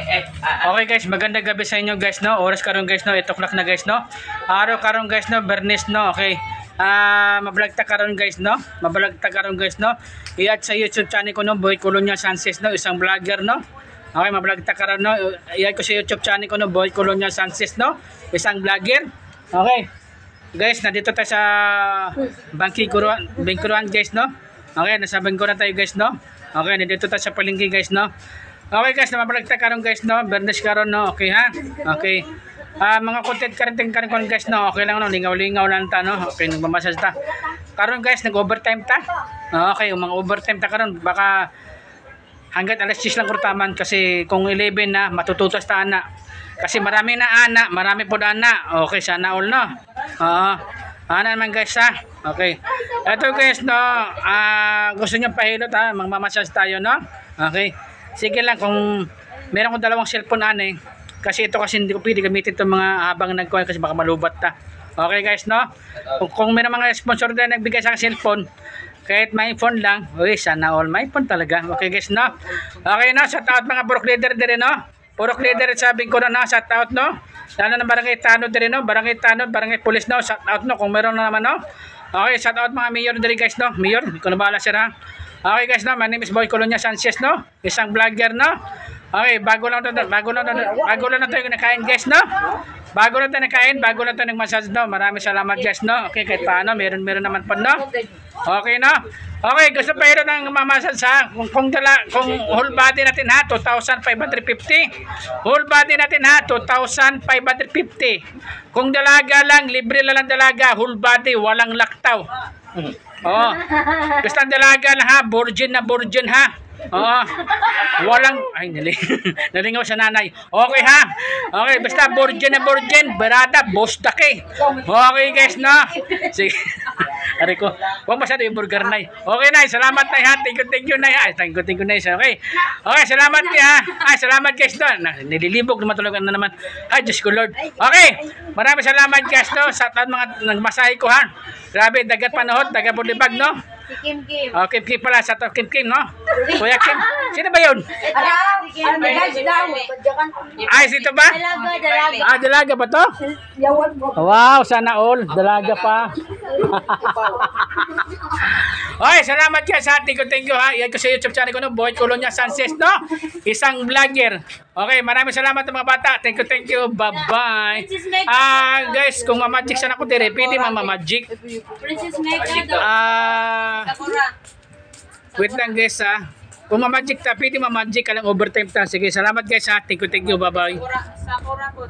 Okay guys, magandang gabi sa inyo guys, no. Oras karon guys, no. 8 o'clock na guys, no. Araw karon guys, no. Bernes, no. Okay. Mablog ta karon guys, no. Mablog ta karon guys, no. I-add sa YouTube channel ko, no. Boy Colonia Sanchez, no. Isang vlogger, no. Okay, mablog ta karon, no. I-add ko sa YouTube channel ko, no. Boy Colonia Sanchez, no. Isang vlogger. Okay. Guys, nandito tayo sa Bangkuruan guys, no. Okay, nasa Bangkuruan tayo guys, no. Okay, nandito tayo sa palengke guys, no. Okay guys, mabalagta karon guys, no. Bernes karon, no. Okay ha. Okay. Mga content karon guys, no. Okay lang, no. Lingaw-lingaw lang ta, no. Okay, nagmamasage ta. Karon guys, nag-overtime ta. Okay, mga overtime ta karon, baka hangga't alas 10 lang kurtaman kasi kung 11 na matututas ta ana. Kasi marami na ana, marami pod ana. Okay, sana all, no. Ana naman guys ha. Okay. Ito guys, no. Gusto niyo pahilot ha, magmamassage tayo, no. Okay. Sige lang, kung meron kong dalawang cellphone ane, kasi ito kasi hindi ko pwede gamitin itong mga habang nagkuhan kasi baka malubat ta. Okay guys, no? Kung meron mga sponsor na nagbigay sa cellphone, kahit may phone lang, uy, sana all may phone talaga. Okay guys, no? Okay, no? Shout out mga purok leader din, no? Purok leader, sabi ko na, no? Shout out, no? Lalo na barangay Tanod din, no? Barangay Tanod, barangay Police, no? Shout out, no? Kung meron na naman, no? Okay, shout out mga mayor din guys, no? Mayor, hindi ko na bahala sir, ha? Okay guys, no, my name is Boy Colonia Sanchez, no, isang vlogger, no. Okay, bago lang na tayo nakain guys, no. Bago lang tayo nakain, bago lang tayo nagmassage, no. Maraming salamat guys, no. Okay, kahit paano, meron naman po, no. Okay, no. Okay, gusto pa yun ng mamassage ha. Kung whole body natin ha, 2,550. Whole body natin ha, 2,550. Kung dalaga lang, libre lang dalaga, whole body, walang laktaw. Oh. Basta dalaga na ha, virgin na virgin ha. Oo. Walang nalingaw sa nanay. Okay ha. Okay, basta virgin na virgin, barada, bostake. Okay guys, no. Sige. Ari ko. Wag masyado yung burger nay. Okay nay, salamat nay ha. Thank you nay. Ay, thank you nay. Okay. Okay, salamat niya ha. Ay, salamat guys no. Nililibog naman talaga na naman. Ay, Diyos ko Lord. Okay. Maraming salamat guys no sa mga nagmasahe ko ha. Grabe, dagat panahon, dagat bulibag, no? Si Kim Kim. Oh, Kim Kim pala, sa Kim Kim, no? Kuya Kim. Sino ba yun? Ay, sito ba? Dalaga. Dalaga ba to? Wow, sana all. Dalaga pa. Okay, salamat guys ha. Thank you ha. Yan ko sa YouTube channel ko, no? Boy Colonia Sanchez, no? Isang vlogger. Okay, maraming salamat mga bata. Thank you. Bye-bye. Guys, kung mamagic sana ako dire, pwede mamagic. Princess Mega. Wait lang guys ha. Kung mamagic ta, pwede mamagic ka lang overtime ta. Sige, salamat guys ha. Thank you. Bye-bye. Sakura po.